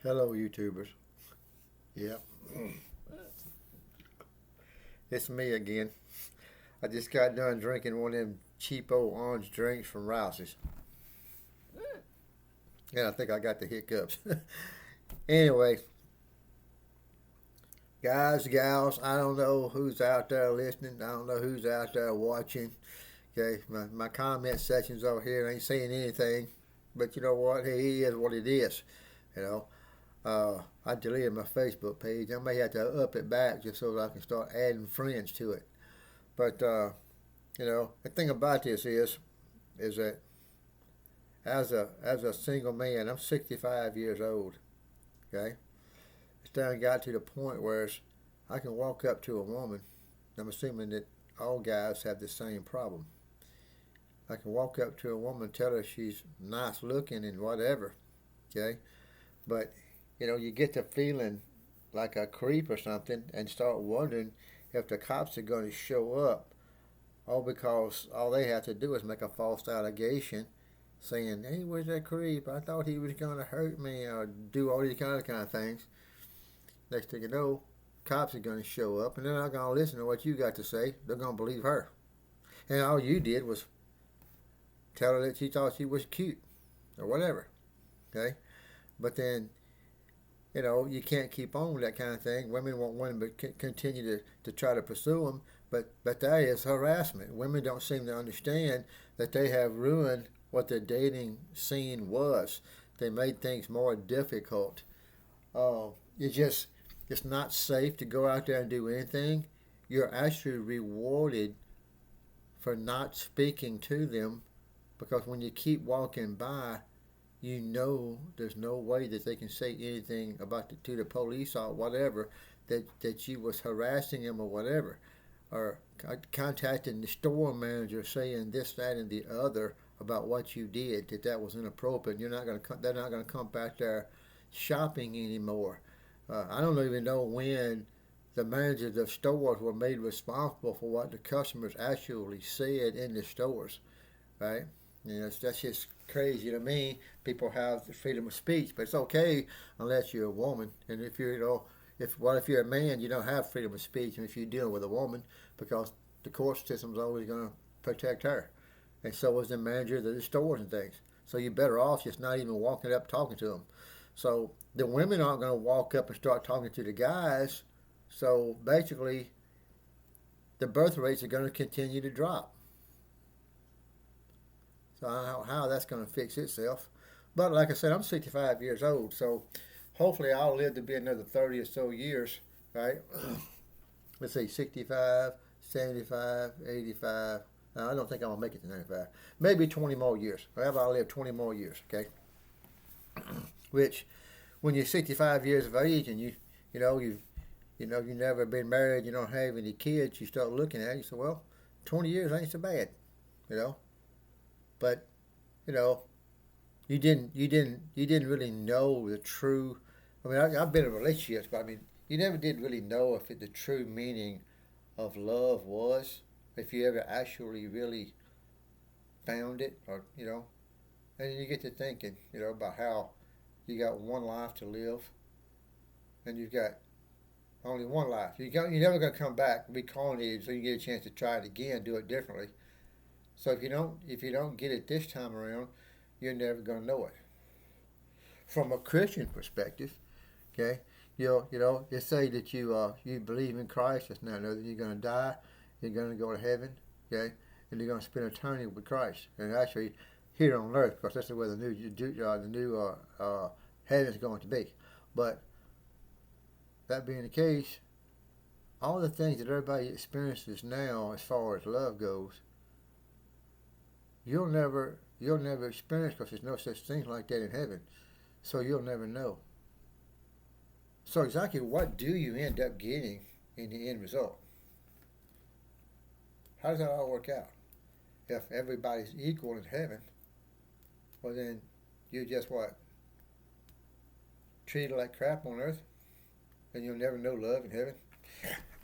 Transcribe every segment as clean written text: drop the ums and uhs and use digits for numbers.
Hello, YouTubers. Yep, it's me again. I just got done drinking one of them cheap old orange drinks from Rouse's, and I think I got the hiccups. Anyway, guys, gals, I don't know who's out there listening. I don't know who's out there watching. Okay, my comment section's over here. Ain't saying anything, but you know what? Hey, it is what it is. You know, I deleted my Facebook page. I may have to up it back just so that I can start adding friends to it. But the thing about this is that as a single man, I'm 65 years old. Okay, it's done got to the point where I can walk up to a woman. I'm assuming that all guys have the same problem. I can walk up to a woman, tell her she's nice looking and whatever. Okay, but you get the feeling like a creep or something, and start wondering if the cops are going to show up. All because all they have to do is make a false allegation saying, "Hey, where's that creep? I thought he was going to hurt me," or do all these kind of things. Next thing you know, cops are going to show up, and they're not going to listen to what you got to say. They're going to believe her. And all you did was tell her that she thought she was cute or whatever. Okay? But then, you can't keep on with that kind of thing. Women want women to continue to try to pursue them, but that is harassment. Women don't seem to understand that they have ruined what the dating scene was. They made things more difficult. It's not safe to go out there and do anything. You're actually rewarded for not speaking to them, because when you keep walking by, there's no way that they can say anything to the police or whatever, that you was harassing them or whatever, or contacting the store manager saying this, that, and the other about what you did, that was inappropriate. They're not gonna come back there shopping anymore. I don't even know when the managers of stores were made responsible for what the customers actually said in the stores, right? That's just crazy to me. People have the freedom of speech, but it's okay unless you're a woman. And if if you're a man, you don't have freedom of speech, and if you deal with a woman, because the court system's always going to protect her, and so is the manager of the stores and things. So you're better off just not even walking up talking to them. So the women aren't going to walk up and start talking to the guys. So basically, the birth rates are going to continue to drop. So I don't know how that's going to fix itself. But like I said, I'm 65 years old, so hopefully I'll live to be another 30 or so years, right? Let's see, 65, 75, 85. No, I don't think I'm going to make it to 95. Maybe 20 more years. However, I'll live 20 more years, okay? Which, when you're 65 years of age and you've never been married, you don't have any kids, you start looking at it, you say, well, 20 years ain't so bad, you know? But you know you didn't really know the true. I mean, I've been in relationships, but I mean, you never did really know if the true meaning of love was, if you ever actually really found it, or and you get to thinking, about how you got one life to live, and you've got only one life. You're never gonna come back and be clonated, so you get a chance to try it again, do it differently. So if you don't get it this time around, you're never gonna know it. From a Christian perspective, okay, you say that you believe in Christ. That's not that you're gonna die, you're gonna go to heaven, okay, and you're gonna spend eternity with Christ. And actually, here on earth, because that's where the new heaven is going to be. But that being the case, all the things that everybody experiences now, as far as love goes, you'll never experience, because there's no such thing like that in heaven. So you'll never know. So exactly what do you end up getting in the end result? How does that all work out? If everybody's equal in heaven, well then you just what? Treated like crap on earth, and you'll never know love in heaven.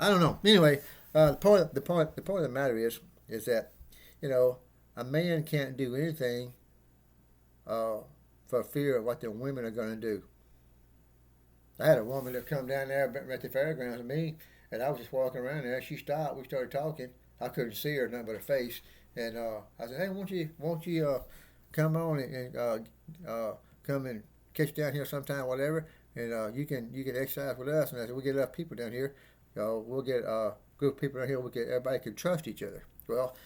I don't know. Anyway, the point of the matter is that you know a man can't do anything uh, for fear of what the women are going to do. I had a woman that come down there at the fairgrounds with me, and I was just walking around there. She stopped. We started talking. I couldn't see her, nothing but her face. And I said, "Hey, won't you come on come and catch down here sometime, whatever, and you can exercise with us." And I said, "We get enough people down here. We'll get a group of people down here. Everybody can trust each other. Well,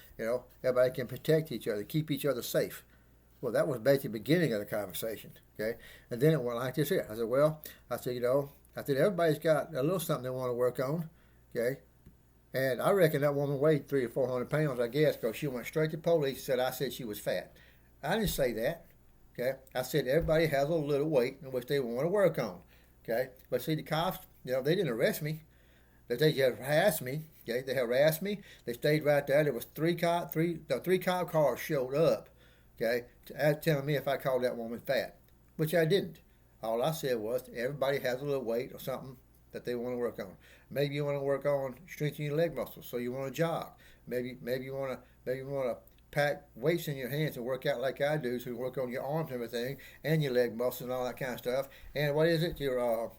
everybody can protect each other, keep each other safe." Well, that was basically the beginning of the conversation, okay? And then it went like this here. I said, everybody's got a little something they want to work on, okay? And I reckon that woman weighed 300 or 400 pounds, I guess, because she went straight to the police and said I said she was fat. I didn't say that, okay? I said everybody has a little weight in which they want to work on, okay? But see, the cops, they didn't arrest me. They just harassed me, okay? They harassed me. They stayed right there. There was three cop cars showed up, okay, telling me if I called that woman fat, which I didn't. All I said was everybody has a little weight or something that they want to work on. Maybe you want to work on strengthening your leg muscles, so you want to jog. Maybe you want to pack weights in your hands and work out like I do, so you work on your arms and everything, and your leg muscles and all that kind of stuff. And what is it? Your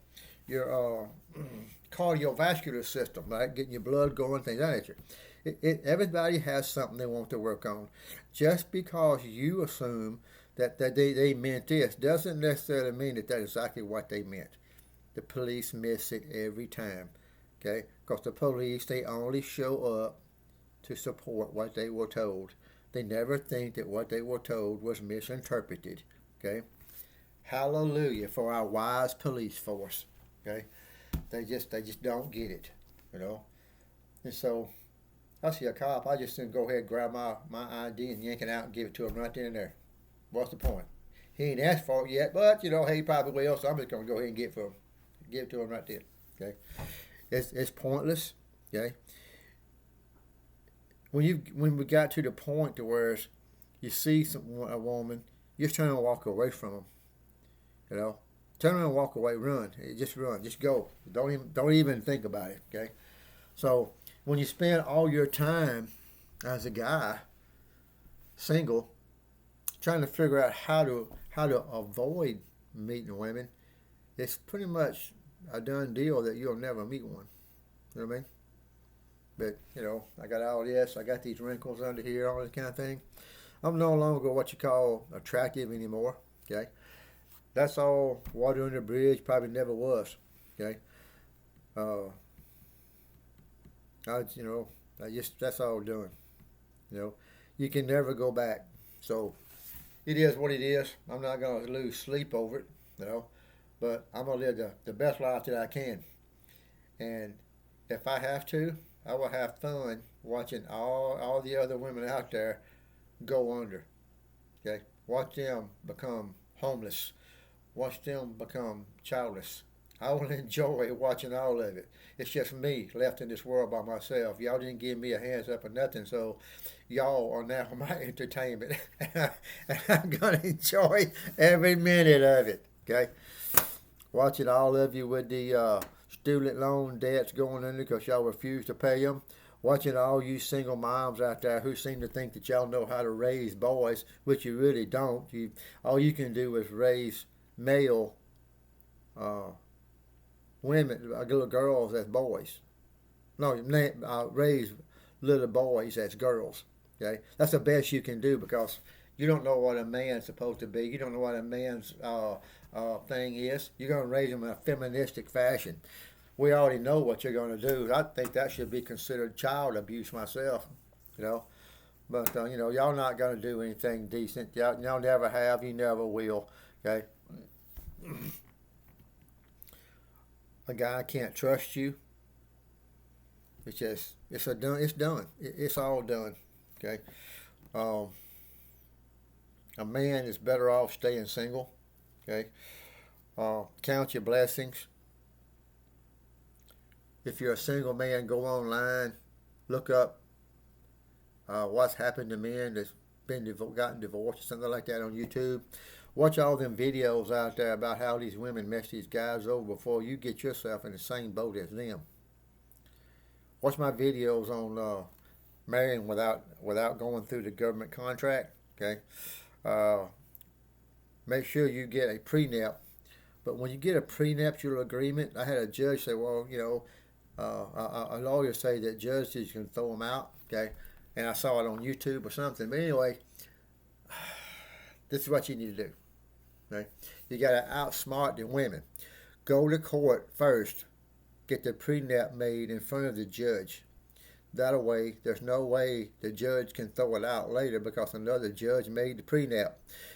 cardiovascular system, right? Getting your blood going, things of that nature. Everybody has something they want to work on. Just because you assume that they meant this doesn't necessarily mean that that's exactly what they meant. The police miss it every time, okay? Because the police, they only show up to support what they were told. They never think that what they were told was misinterpreted, okay? Hallelujah for our wise police force, okay? They just don't get it, And so I see a cop, I just go ahead and grab my ID and yank it out and give it to him right then and there. What's the point? He ain't asked for it yet, but hey, he probably will, so I'm just gonna go ahead and give it to him right then. Okay, it's pointless. Okay, when we got to the point to where you see a woman, you're just trying to walk away from them. Turn around and walk away, run, just go. Don't even think about it. Okay, so when you spend all your time as a guy, single, trying to figure out how to avoid meeting women, it's pretty much a done deal that you'll never meet one. You know what I mean? But I got all this, I got these wrinkles under here, all this kind of thing. I'm no longer what you call attractive anymore. Okay, that's all water under the bridge. Probably never was. Okay, that's all done. You can never go back. So it is what it is. I'm not gonna lose sleep over it. But I'm gonna live the best life that I can. And if I have to, I will have fun watching all the other women out there go under. Okay, watch them become homeless. Watch them become childless. I will enjoy watching all of it. It's just me left in this world by myself. Y'all didn't give me a hands up or nothing, so y'all are now my entertainment. And I'm going to enjoy every minute of it. Okay? Watching all of you with the student loan debts going under because y'all refuse to pay them. Watching all you single moms out there who seem to think that y'all know how to raise boys, which you really don't. All you can do is raise male women, little girls as boys. No, raise little boys as girls. Okay, that's the best you can do because you don't know what a man's supposed to be. You don't know what a man's thing is. You're going to raise them in a feministic fashion. We already know what you're going to do. I think that should be considered child abuse myself. But y'all not going to do anything decent. Y'all never have. You never will. Okay. A guy can't trust you. It's done. It's all done. Okay. A man is better off staying single. Okay. Count your blessings. If you're a single man, go online, look up what's happened to men that's gotten divorced or something like that on YouTube. Watch all them videos out there about how these women mess these guys over before you get yourself in the same boat as them. Watch my videos on marrying without going through the government contract. Okay, make sure you get a prenup But when you get a prenuptial agreement, I had a judge say, well, a lawyer say that judges can throw them out, okay? And I saw it on YouTube or something. But anyway, this is what you need to do, okay? You got to outsmart the women. Go to court first. Get the prenup made in front of the judge. That way, there's no way the judge can throw it out later because another judge made the prenup.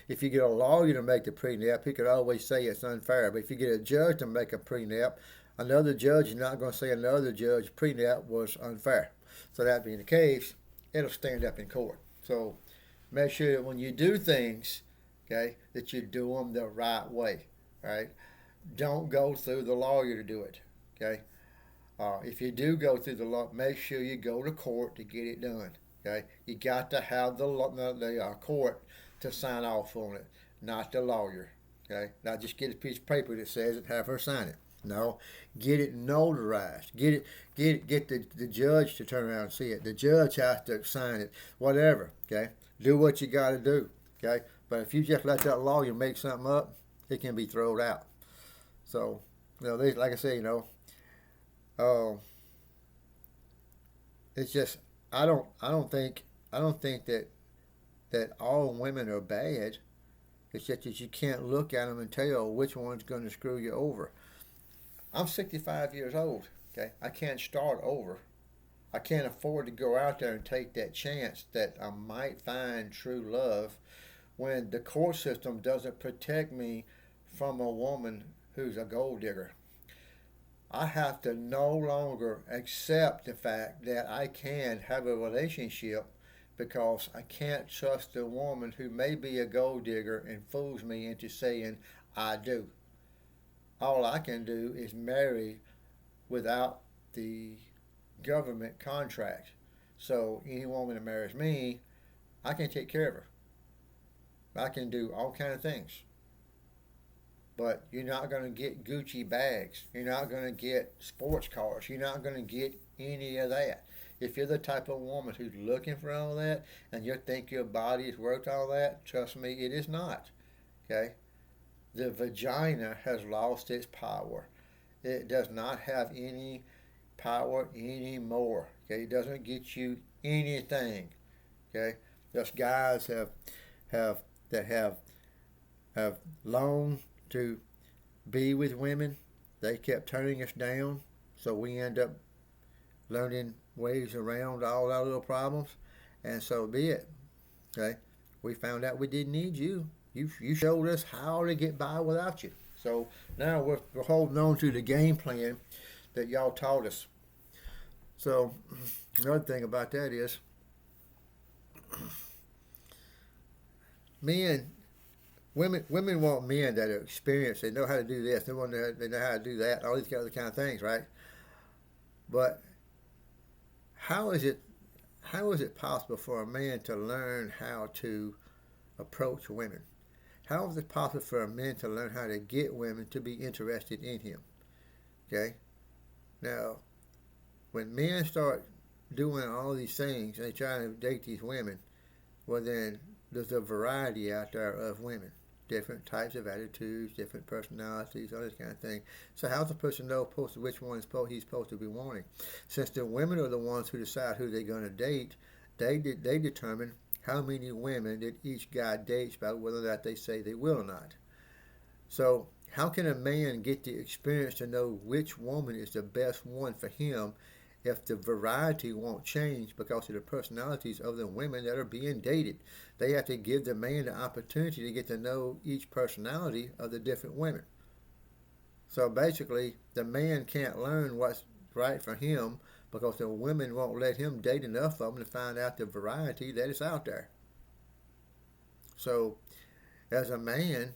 If you get a lawyer to make the prenup, he could always say it's unfair. But if you get a judge to make a prenup, another judge is not going to say another judge's prenup was unfair. So that being the case, it'll stand up in court. So make sure that when you do things, okay, that you do them the right way, right? Don't go through the lawyer to do it, okay? If you do go through the law, make sure you go to court to get it done. Okay, you got to have the court to sign off on it, not the lawyer. Okay, not just get a piece of paper that says it, have her sign it. No, get it notarized. Get the judge to turn around and see it. The judge has to sign it. Whatever. Okay, do what you got to do. Okay, but if you just let that lawyer make something up, it can be thrown out. So, like I say, Oh, it's just I don't think that all women are bad. It's just that you can't look at them and tell which one's going to screw you over. I'm 65 years old. Okay, I can't start over. I can't afford to go out there and take that chance that I might find true love when the court system doesn't protect me from a woman who's a gold digger. I have to no longer accept the fact that I can have a relationship because I can't trust a woman who may be a gold digger and fools me into saying I do. All I can do is marry without the government contract. So any woman that marries me, I can take care of her. I can do all kind of things. But you're not going to get Gucci bags. You're not going to get sports cars. You're not going to get any of that. If you're the type of woman who's looking for all that and you think your body is worth all that, trust me, it is not. Okay? The vagina has lost its power. It does not have any power anymore. Okay? It doesn't get you anything. Okay? Those guys have longed to be with women. They kept turning us down, so we end up learning ways around all our little problems, and so be it. Okay, we found out we didn't need you. You showed us how to get by without you. So now we're holding on to the game plan that y'all taught us. So another thing about that is men women want men that are experienced. They know how to do this. They know how to do that. All these other kind of things, right? But how is it possible for a man to learn how to approach women? How is it possible for a man to learn how to get women to be interested in him? Okay. Now, when men start doing all these things and they try to date these women, well then there's a variety out there of women. Different types of attitudes, different personalities, all this kind of thing. So how's the person know which one he's supposed to be wanting? Since the women are the ones who decide who they're going to date, they determine how many women that each guy dates by whether or not they say they will or not. So how can a man get the experience to know which woman is the best one for him if the variety won't change because of the personalities of the women that are being dated? They have to give the man the opportunity to get to know each personality of the different women. So basically, the man can't learn what's right for him because the women won't let him date enough of them to find out the variety that is out there. So as a man,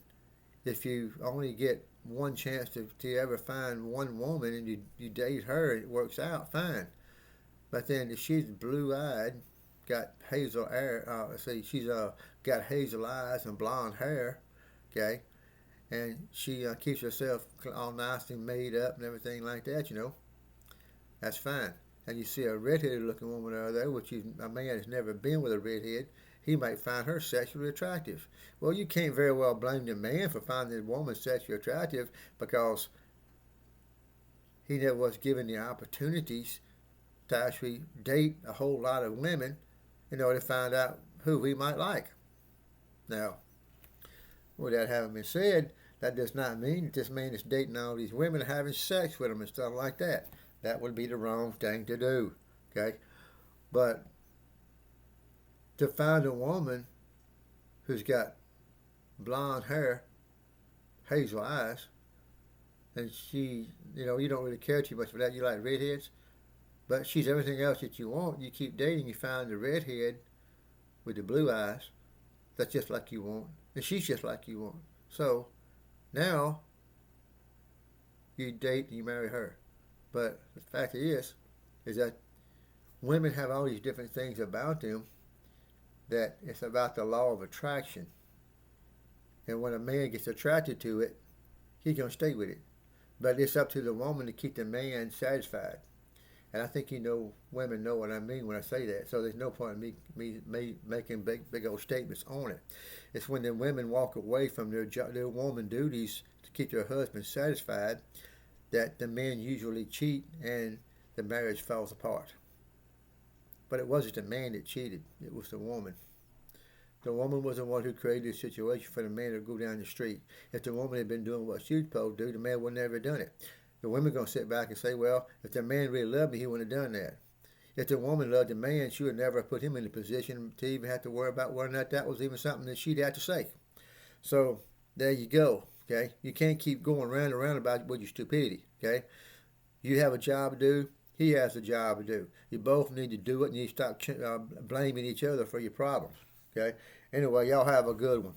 if you only get one chance to ever find one woman and you date her and it works out, fine. But then if she's blue-eyed, got hazel hair, she's got hazel eyes and blonde hair, okay, and she keeps herself all nice and made up and everything like that, that's fine. And you see a redheaded looking woman over there, which a man has never been with a redhead, he might find her sexually attractive. Well, you can't very well blame the man for finding the woman sexually attractive because he never was given the opportunities to actually date a whole lot of women in order to find out who he might like. Now, with that having been said, that does not mean that this man is dating all these women and having sex with them and stuff like that. That would be the wrong thing to do. Okay? But to find a woman who's got blonde hair, hazel eyes, and she, you don't really care too much for that. You like redheads, but she's everything else that you want. You keep dating, you find the redhead with the blue eyes that's just like you want, and she's just like you want. So now you date and you marry her. But the fact is that women have all these different things about them that it's about the law of attraction. And when a man gets attracted to it, he's going to stay with it. But it's up to the woman to keep the man satisfied. And I think women know what I mean when I say that. So there's no point in me making big old statements on it. It's when the women walk away from their woman duties to keep their husband satisfied that the men usually cheat and the marriage falls apart. But it wasn't the man that cheated. It was the woman. The woman was the one who created the situation for the man to go down the street. If the woman had been doing what she was supposed to do, the man would never have done it. The woman going to sit back and say, well, if the man really loved me, he wouldn't have done that. If the woman loved the man, she would never have put him in the position to even have to worry about whether or not that was even something that she'd have to say. So there you go, okay? You can't keep going round and round about with your stupidity, okay? You have a job to do. He has a job to do. You both need to do it, and you stop blaming each other for your problems, okay? Anyway, y'all have a good one.